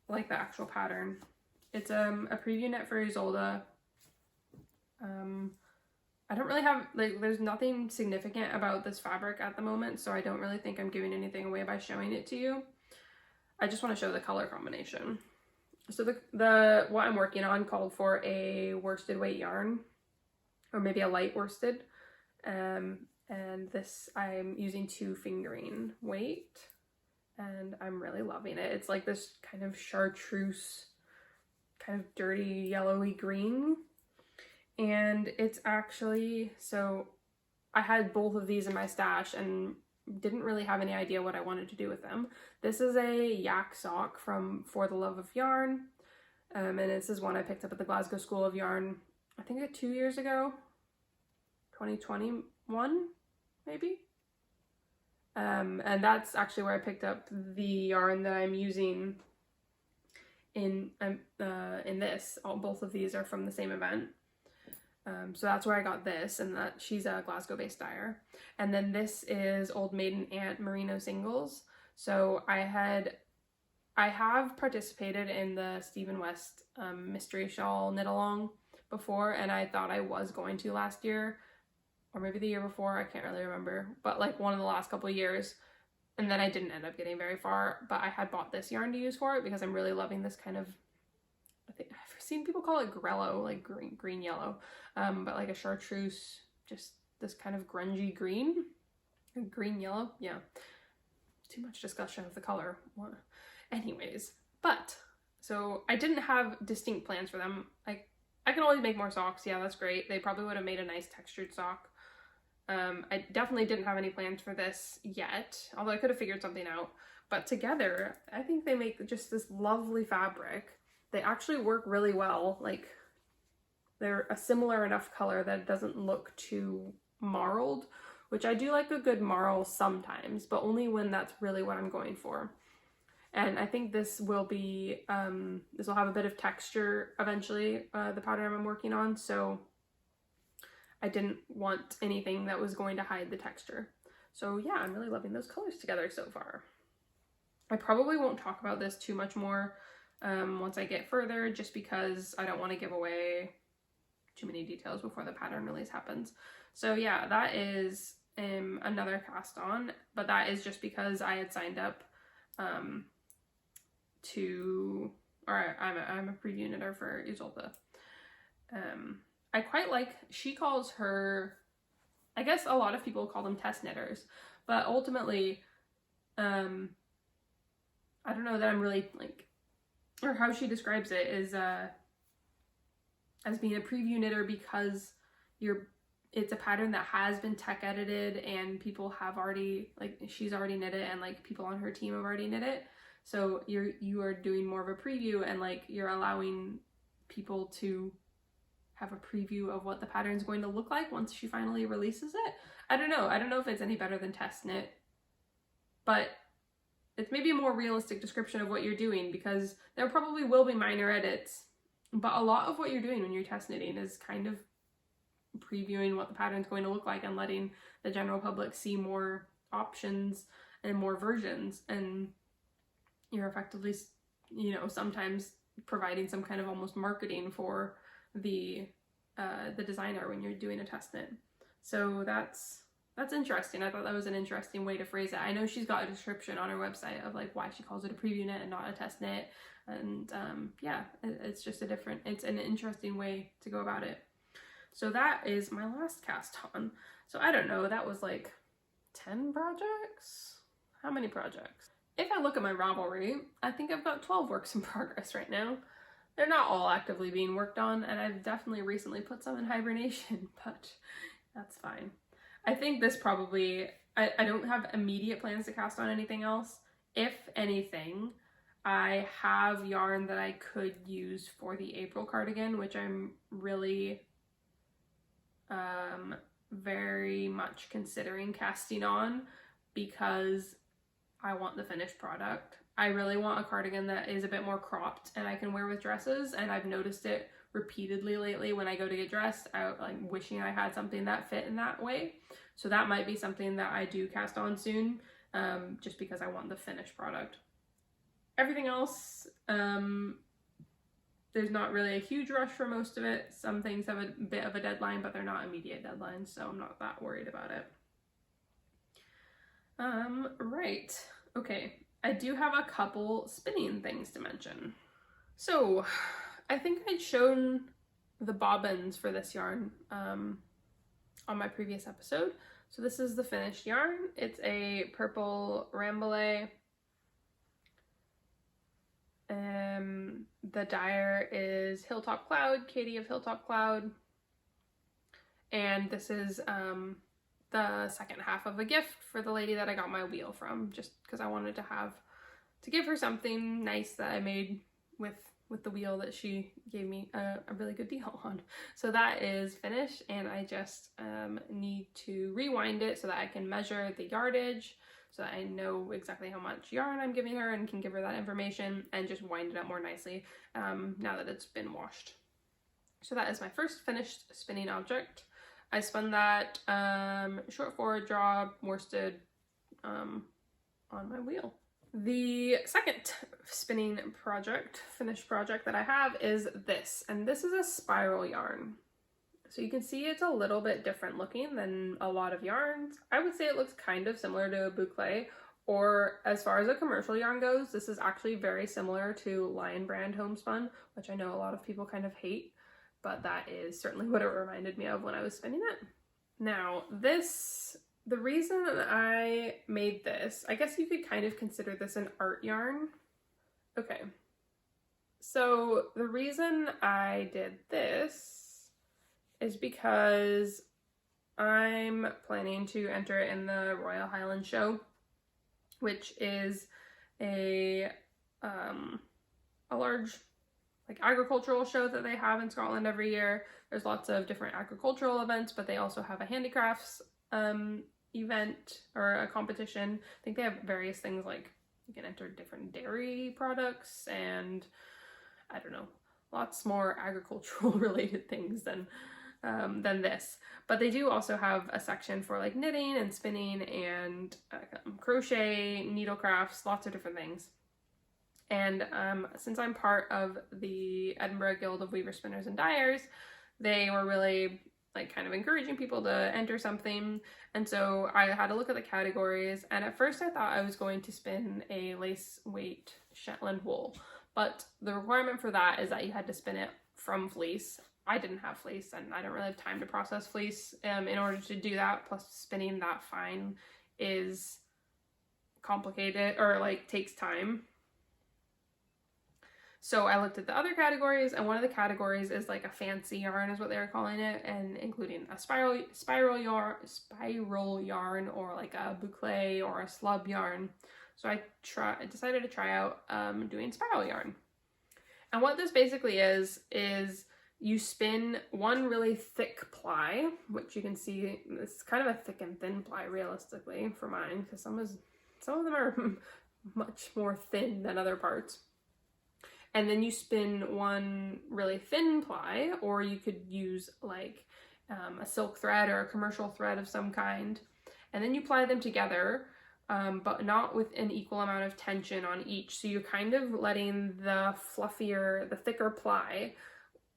Speaker 1: like the actual pattern. It's a preview knit for Ysolda. I don't really have, like, there's nothing significant about this fabric at the moment, so I don't really think I'm giving anything away by showing it to you. I just want to show the color combination. So the what I'm working on called for a worsted weight yarn, or maybe a light worsted, and this I'm using 2 fingering weight, and I'm really loving it. It's like this kind of chartreuse, kind of dirty yellowy green, and it's actually, so I had both of these in my stash and didn't really have any idea what I wanted to do with them. This is a yak sock from For the Love of Yarn, and this is one I picked up at the Glasgow School of Yarn, I think 2 years ago, 2021 maybe. And that's actually where I picked up the yarn that I'm using in this. Both of these are from the same event. So that's where I got this, and that she's a Glasgow based dyer. And then this is Old Maiden Aunt Merino singles. So I have participated in the Stephen West mystery shawl knit along before, and I thought I was going to last year, or maybe the year before, I can't really remember, but like one of the last couple of years, and then I didn't end up getting very far. But I had bought this yarn to use for it because I'm really loving this kind of, I think I've seen people call it grello, like green yellow, but like a chartreuse, just this kind of grungy green yellow. Yeah, too much discussion of the color. Anyways, but so I didn't have distinct plans for them. Like, I can always make more socks. Yeah, that's great. They probably would have made a nice textured sock. I definitely didn't have any plans for this yet, although I could have figured something out. But together, I think they make just this lovely fabric. They actually work really well. Like, they're a similar enough color that it doesn't look too marled, which I do like a good marl sometimes, but only when that's really what I'm going for. And I think this will be, this will have a bit of texture eventually, the pattern I'm working on, so I didn't want anything that was going to hide the texture. So yeah, I'm really loving those colors together so far. I probably won't talk about this too much more once I get further, just because I don't want to give away too many details before the pattern release happens. So yeah, that is another cast on, but that is just because I had signed up I'm a preview knitter for Ysolda. I quite like, she calls her, I guess a lot of people call them test knitters, but ultimately, I don't know that I'm really like, or how she describes it is as being a preview knitter because it's a pattern that has been tech edited and people have already, like, she's already knit it and like people on her team have already knit it. So you are doing more of a preview and like you're allowing people to have a preview of what the pattern is going to look like once she finally releases it. I don't know if it's any better than test knit, but it's maybe a more realistic description of what you're doing, because there probably will be minor edits, but a lot of what you're doing when you're test knitting is kind of previewing what the pattern's going to look like and letting the general public see more options and more versions, and you're effectively, you know, sometimes providing some kind of almost marketing for the designer when you're doing a test knit. So that's interesting. I thought that was an interesting way to phrase it. I know she's got a description on her website of like why she calls it a preview knit and not a test knit, and yeah, it's just it's an interesting way to go about it. So that is my last cast on. So I don't know, that was like 10 projects? How many projects? If I look at my Ravelry, I think I've got 12 works in progress right now. They're not all actively being worked on, and I've definitely recently put some in hibernation, but that's fine. I think this probably, I don't have immediate plans to cast on anything else. If anything, I have yarn that I could use for the April cardigan, which I'm really very much considering casting on because I want the finished product. I really want a cardigan that is a bit more cropped and I can wear with dresses, and I've noticed it repeatedly lately when I go to get dressed, out like wishing I had something that fit in that way. So that might be something that I do cast on soon, just because I want the finished product. Everything else, there's not really a huge rush for most of it. Some things have a bit of a deadline, but they're not immediate deadlines, so I'm not that worried about it. Right. Okay. I do have a couple spinning things to mention. So, I think I'd shown the bobbins for this yarn on my previous episode. So this is the finished yarn. It's a purple Rambouillet. The dyer is Hilltop Cloud, Katie of Hilltop Cloud. And this is the second half of a gift for the lady that I got my wheel from, just because I wanted to give her something nice that I made with the wheel that she gave me a really good deal on. So that is finished, and I just need to rewind it so that I can measure the yardage, so that I know exactly how much yarn I'm giving her and can give her that information, and just wind it up more nicely now that it's been washed. So that is my first finished spinning object. I spun that short forward draw worsted on my wheel. The second spinning project, finished project that I have is this, and this is a spiral yarn. So you can see it's a little bit different looking than a lot of yarns. I would say it looks kind of similar to a boucle, or as far as a commercial yarn goes, this is actually very similar to Lion Brand Homespun, which I know a lot of people kind of hate, but that is certainly what it reminded me of when I was spinning it. Now, the reason I made this, I guess you could kind of consider this an art yarn. Okay, so the reason I did this is because I'm planning to enter in the Royal Highland Show, which is a large agricultural show that they have in Scotland every year. There's lots of different agricultural events, but they also have a handicrafts event or a competition. I think they have various things, like you can enter different dairy products and I don't know, lots more agricultural related things than this. But they do also have a section for like knitting and spinning and crochet, needlecrafts, lots of different things. And since I'm part of the Edinburgh Guild of Weaver Spinners and Dyers, they were really kind of encouraging people to enter something. And so I had a look at the categories, and at first I thought I was going to spin a lace weight Shetland wool, but the requirement for that is that you had to spin it from fleece. I didn't have fleece, and I don't really have time to process fleece in order to do that, plus spinning that fine is complicated or takes time. So I looked at the other categories, and one of the categories is like a fancy yarn is what they were calling it, and including a spiral yarn or like a boucle or a slub yarn. So I decided to try out doing spiral yarn. And what this basically is you spin one really thick ply, which you can see it's kind of a thick and thin ply realistically for mine, because some of them are much more thin than other parts. And then you spin one really thin ply, or you could use like a silk thread or a commercial thread of some kind. And then you ply them together, but not with an equal amount of tension on each. So you're kind of letting the thicker ply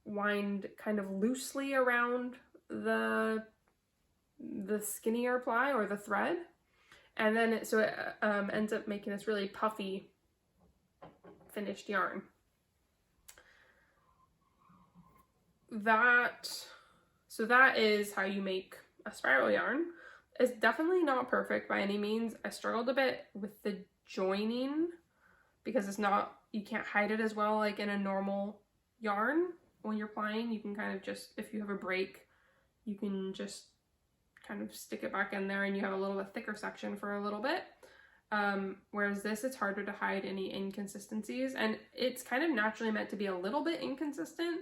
Speaker 1: wind kind of loosely around the skinnier ply or the thread. And then it ends up making this really puffy finished yarn. That is how you make a spiral yarn. It's definitely not perfect by any means. I struggled a bit with the joining because you can't hide it as well like in a normal yarn. When you're plying, you can kind of just, if you have a break, you can just kind of stick it back in there and you have a little bit thicker section for a little bit. Whereas this, it's harder to hide any inconsistencies, and it's kind of naturally meant to be a little bit inconsistent.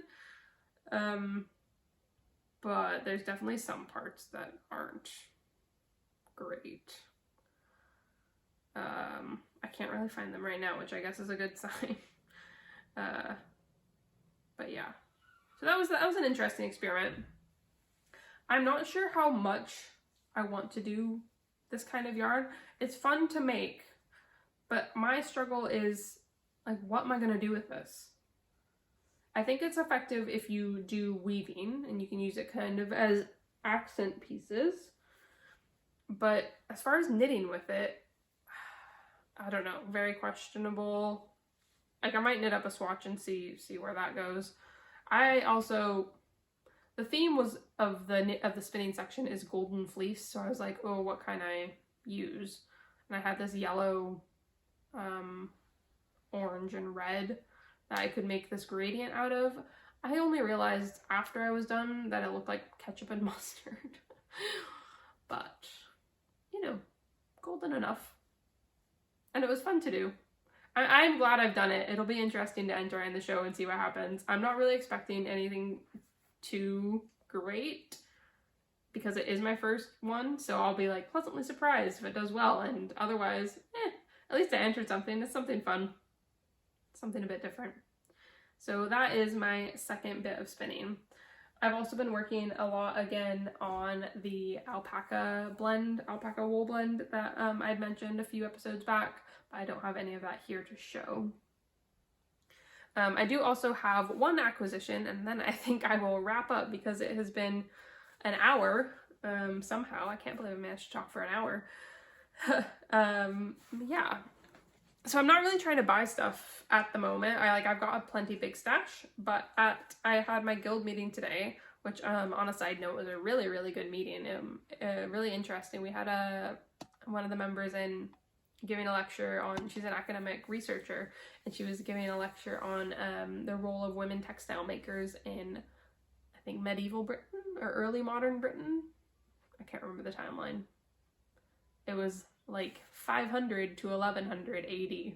Speaker 1: But there's definitely some parts that aren't great. I can't really find them right now, which I guess is a good sign. But yeah, so that was an interesting experiment. I'm not sure how much I want to do this kind of yarn. It's fun to make, but my struggle is like, what am I gonna do with this? I think it's effective if you do weaving, and you can use it kind of as accent pieces. But as far as knitting with it, I don't know, very questionable. Like, I might knit up a swatch and see where that goes. I also, the theme was of the spinning section is golden fleece, so I was like, oh, what can I use? And I had this yellow, orange and red that I could make this gradient out of. I only realized after I was done that it looked like ketchup and mustard. But, you know, golden enough. And it was fun to do. I'm glad I've done it. It'll be interesting to enter in the show and see what happens. I'm not really expecting anything too great because it is my first one, so I'll be like pleasantly surprised if it does well, and otherwise, at least I entered something. It's something fun. Something a bit different. So that is my second bit of spinning. I've also been working a lot again on the alpaca wool blend that I'd mentioned a few episodes back, but I don't have any of that here to show. I do also have one acquisition, and then I think I will wrap up because it has been an hour somehow. I can't believe I managed to talk for an hour. Yeah. So I'm not really trying to buy stuff at the moment. I've got a plenty big stash, but I had my guild meeting today, which on a side note was a really, really good meeting. Really interesting. We had one of the members in giving a lecture on, she's an academic researcher, and she was giving a lecture on the role of women textile makers in, I think, medieval Britain or early modern Britain. I can't remember the timeline. It was like 500 to 1100 AD,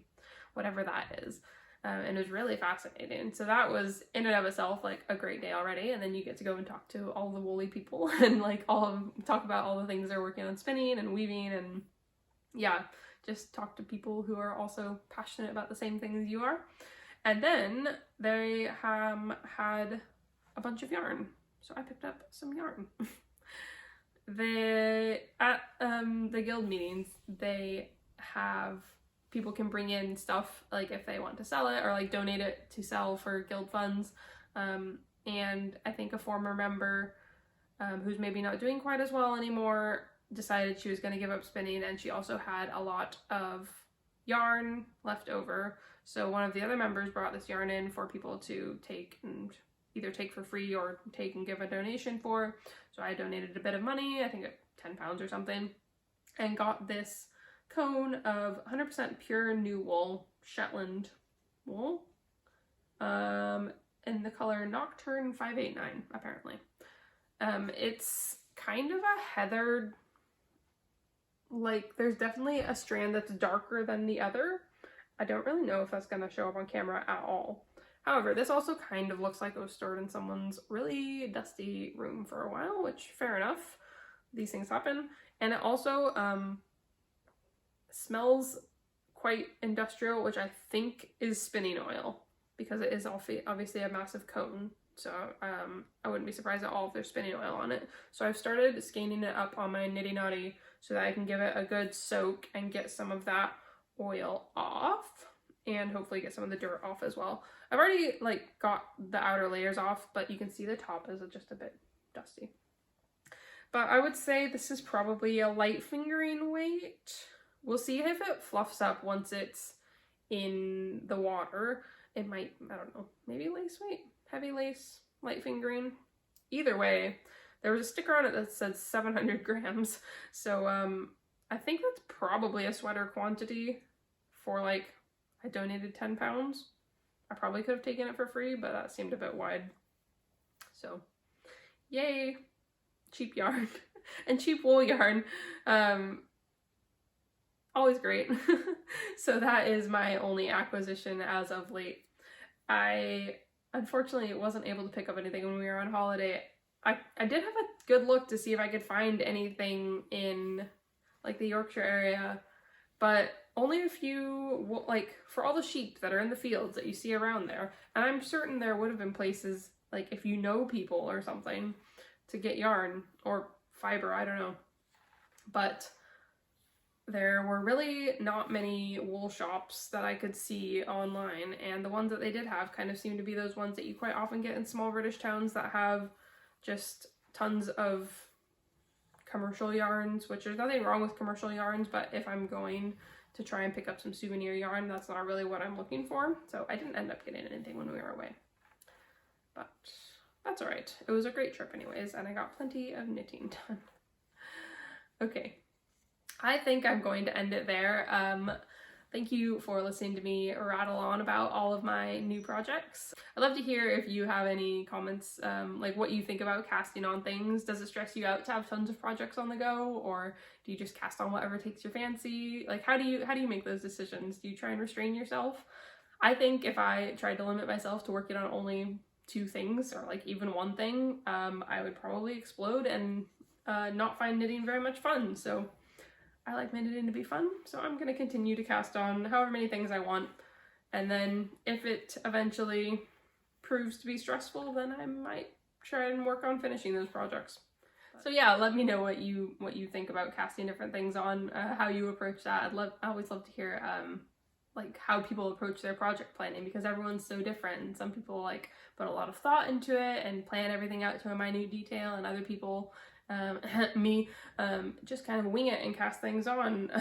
Speaker 1: whatever that is. And it was really fascinating. So that was in and of itself like a great day already. And then you get to go and talk to all the woolly people and like talk about all the things they're working on spinning and weaving, and yeah, just talk to people who are also passionate about the same things you are. And then they had a bunch of yarn. So I picked up some yarn. At the guild meetings, they have people can bring in stuff like if they want to sell it or like donate it to sell for guild funds. And I think a former member who's maybe not doing quite as well anymore decided she was going to give up spinning, and she also had a lot of yarn left over. So one of the other members brought this yarn in for people to take and either take for free or take and give a donation for. So I donated a bit of money, I think £10 or something, and got this cone of 100% pure new wool, Shetland wool, in the color Nocturne 589, apparently. It's kind of a heathered, like there's definitely a strand that's darker than the other. I don't really know if that's going to show up on camera at all. However, this also kind of looks like it was stored in someone's really dusty room for a while, which fair enough. These things happen. And it also smells quite industrial, which I think is spinning oil because it is obviously a massive cone. So I wouldn't be surprised at all if there's spinning oil on it. So I've started scanning it up on my Nitty Naughty so that I can give it a good soak and get some of that oil off, and hopefully get some of the dirt off as well. I've already like got the outer layers off, but you can see the top is just a bit dusty. But I would say this is probably a light fingering weight. We'll see if it fluffs up once it's in the water. It might, I don't know, maybe lace weight, heavy lace, light fingering. Either way, there was a sticker on it that said 700 grams. So I think that's probably a sweater quantity for like, I donated £10. I probably could have taken it for free, but that seemed a bit wide. So, yay, cheap yarn and cheap wool yarn. Always great. So that is my only acquisition as of late. I unfortunately wasn't able to pick up anything when we were on holiday. I did have a good look to see if I could find anything in like the Yorkshire area, but only a few, like for all the sheep that are in the fields that you see around there. And I'm certain there would have been places, like if you know people or something, to get yarn or fiber, I don't know. But there were really not many wool shops that I could see online, and the ones that they did have kind of seemed to be those ones that you quite often get in small British towns that have just tons of commercial yarns, which there's nothing wrong with commercial yarns, but if I'm going to try and pick up some souvenir yarn, that's not really what I'm looking for. So I didn't end up getting anything when we were away, but that's all right. It was a great trip anyways, and I got plenty of knitting done. Okay. I think I'm going to end it there. Thank you for listening to me rattle on about all of my new projects. I'd love to hear if you have any comments, like what you think about casting on things. Does it stress you out to have tons of projects on the go, or do you just cast on whatever takes your fancy? Like, how do you make those decisions? Do you try and restrain yourself? I think if I tried to limit myself to working on only 2 things, or like even 1 thing, I would probably explode and not find knitting very much fun. So I like my knitting to be fun, so I'm going to continue to cast on however many things I want, and then if it eventually proves to be stressful, then I might try and work on finishing those projects. So yeah, let me know what you think about casting different things on, how you approach that. I always love to hear like how people approach their project planning, because everyone's so different, and some people like put a lot of thought into it and plan everything out to a minute detail, and other people me just kind of wing it and cast things on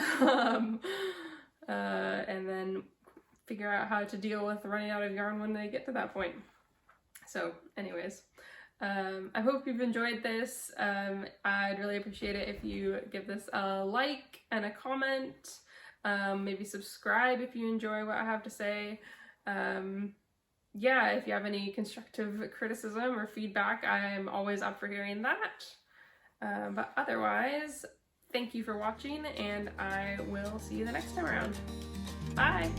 Speaker 1: and then figure out how to deal with running out of yarn when they get to that point. So anyways, I hope you've enjoyed this. I'd really appreciate it if you give this a like and a comment, maybe subscribe if you enjoy what I have to say. Yeah, if you have any constructive criticism or feedback, I'm always up for hearing that. But otherwise, thank you for watching, and I will see you the next time around. Bye!